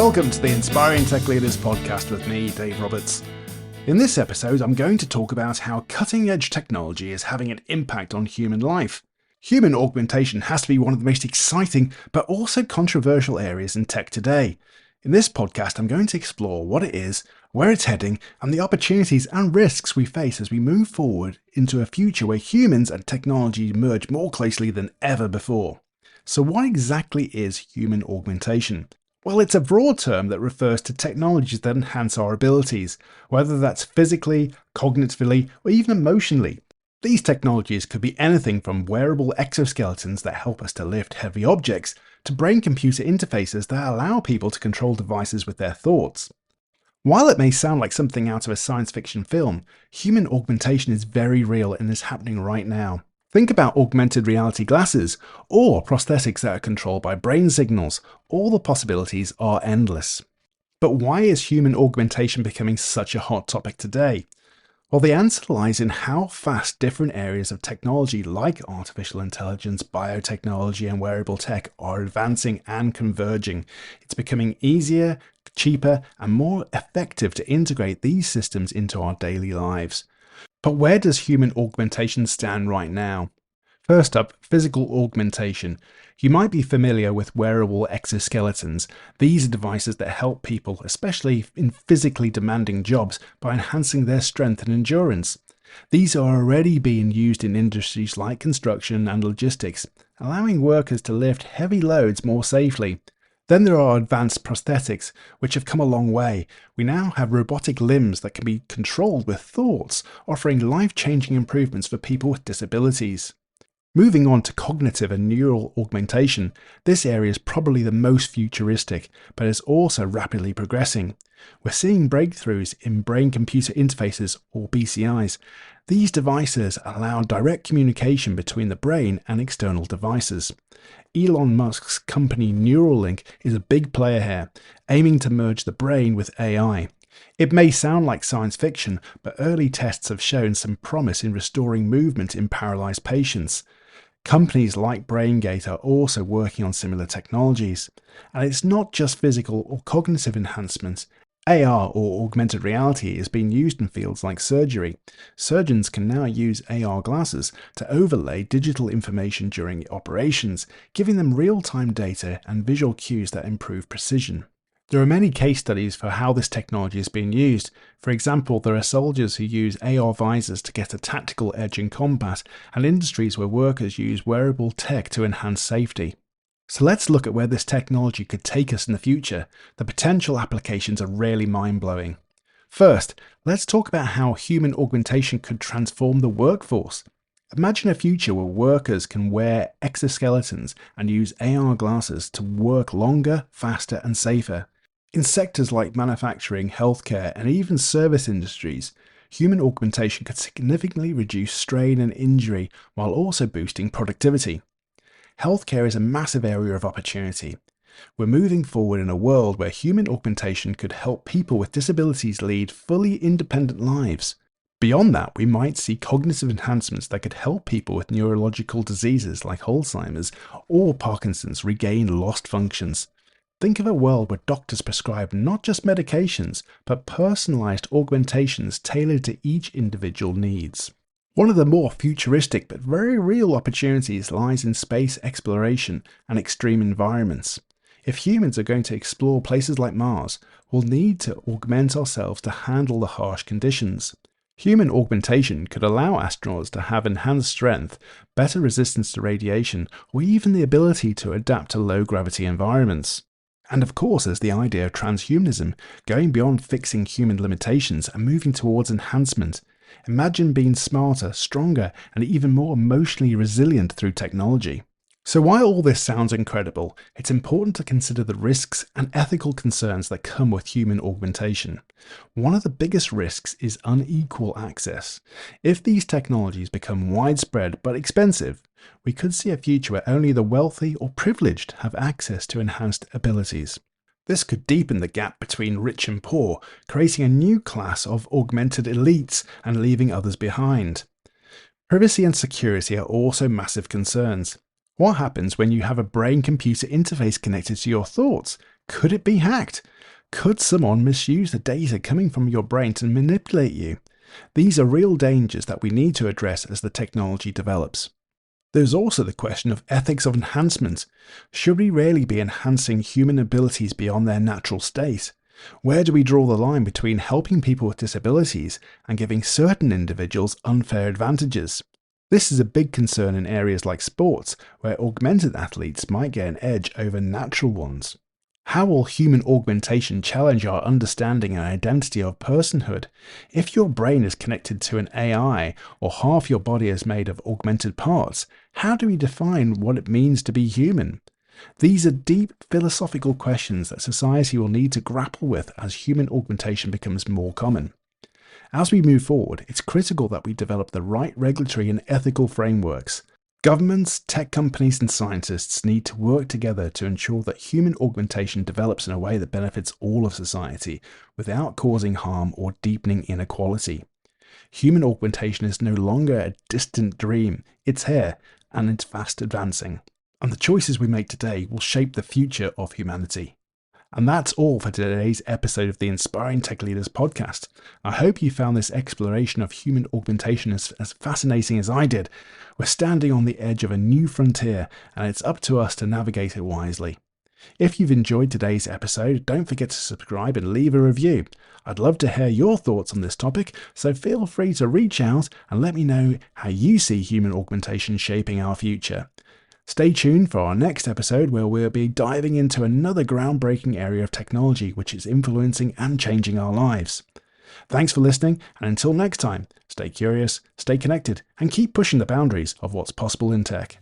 Welcome to the Inspiring Tech Leaders podcast with me, Dave Roberts. In this episode, I'm going to talk about how cutting-edge technology is having an impact on human life. Human augmentation has to be one of the most exciting but also controversial areas in tech today. In this podcast, I'm going to explore what it is, where it's heading, and the opportunities and risks we face as we move forward into a future where humans and technology merge more closely than ever before. So what exactly is human augmentation? Well, it's a broad term that refers to technologies that enhance our abilities, whether that's physically, cognitively, or even emotionally. These technologies could be anything from wearable exoskeletons that help us to lift heavy objects, to brain-computer interfaces that allow people to control devices with their thoughts. While it may sound like something out of a science fiction film, human augmentation is very real and is happening right now. Think about augmented reality glasses, or prosthetics that are controlled by brain signals. All the possibilities are endless. But why is human augmentation becoming such a hot topic today? Well, the answer lies in how fast different areas of technology like artificial intelligence, biotechnology, and wearable tech are advancing and converging. It's becoming easier, cheaper, and more effective to integrate these systems into our daily lives. But where does human augmentation stand right now? First up, physical augmentation. You might be familiar with wearable exoskeletons. These are devices that help people, especially in physically demanding jobs, by enhancing their strength and endurance. These are already being used in industries like construction and logistics, allowing workers to lift heavy loads more safely. Then there are advanced prosthetics, which have come a long way. We now have robotic limbs that can be controlled with thoughts, offering life-changing improvements for people with disabilities. Moving on to cognitive and neural augmentation, this area is probably the most futuristic, but is also rapidly progressing. We're seeing breakthroughs in brain-computer interfaces, or BCIs. These devices allow direct communication between the brain and external devices. Elon Musk's company Neuralink is a big player here, aiming to merge the brain with AI. It may sound like science fiction, but early tests have shown some promise in restoring movement in paralyzed patients. Companies like BrainGate are also working on similar technologies. And it's not just physical or cognitive enhancements. AR, or augmented reality, is being used in fields like surgery. Surgeons can now use AR glasses to overlay digital information during operations, giving them real-time data and visual cues that improve precision. There are many case studies for how this technology is being used. For example, there are soldiers who use AR visors to get a tactical edge in combat, and industries where workers use wearable tech to enhance safety. So let's look at where this technology could take us in the future. The potential applications are really mind-blowing. First, let's talk about how human augmentation could transform the workforce. Imagine a future where workers can wear exoskeletons and use AR glasses to work longer, faster, and safer. In sectors like manufacturing, healthcare, and even service industries, human augmentation could significantly reduce strain and injury while also boosting productivity. Healthcare is a massive area of opportunity. We're moving forward in a world where human augmentation could help people with disabilities lead fully independent lives. Beyond that, we might see cognitive enhancements that could help people with neurological diseases like Alzheimer's or Parkinson's regain lost functions. Think of a world where doctors prescribe not just medications, but personalized augmentations tailored to each individual needs. One of the more futuristic but very real opportunities lies in space exploration and extreme environments. If humans are going to explore places like Mars, we'll need to augment ourselves to handle the harsh conditions. Human augmentation could allow astronauts to have enhanced strength, better resistance to radiation, or even the ability to adapt to low-gravity environments. And of course, there's the idea of transhumanism, going beyond fixing human limitations and moving towards enhancement. Imagine being smarter, stronger, and even more emotionally resilient through technology. So while all this sounds incredible, it's important to consider the risks and ethical concerns that come with human augmentation. One of the biggest risks is unequal access. If these technologies become widespread but expensive, we could see a future where only the wealthy or privileged have access to enhanced abilities. This could deepen the gap between rich and poor, creating a new class of augmented elites and leaving others behind. Privacy and security are also massive concerns. What happens when you have a brain-computer interface connected to your thoughts? Could it be hacked? Could someone misuse the data coming from your brain to manipulate you? These are real dangers that we need to address as the technology develops. There's also the question of ethics of enhancement. Should we really be enhancing human abilities beyond their natural state? Where do we draw the line between helping people with disabilities and giving certain individuals unfair advantages? This is a big concern in areas like sports, where augmented athletes might get an edge over natural ones. How will human augmentation challenge our understanding and identity of personhood? If your brain is connected to an AI or half your body is made of augmented parts, how do we define what it means to be human? These are deep philosophical questions that society will need to grapple with as human augmentation becomes more common. As we move forward, it's critical that we develop the right regulatory and ethical frameworks. Governments, tech companies and scientists need to work together to ensure that human augmentation develops in a way that benefits all of society without causing harm or deepening inequality. Human augmentation is no longer a distant dream, it's here and it's fast advancing. And the choices we make today will shape the future of humanity. And that's all for today's episode of the Inspiring Tech Leaders podcast. I hope you found this exploration of human augmentation as fascinating as I did. We're standing on the edge of a new frontier, and it's up to us to navigate it wisely. If you've enjoyed today's episode, don't forget to subscribe and leave a review. I'd love to hear your thoughts on this topic, so feel free to reach out and let me know how you see human augmentation shaping our future. Stay tuned for our next episode, where we'll be diving into another groundbreaking area of technology which is influencing and changing our lives. Thanks for listening, and until next time, stay curious, stay connected, and keep pushing the boundaries of what's possible in tech.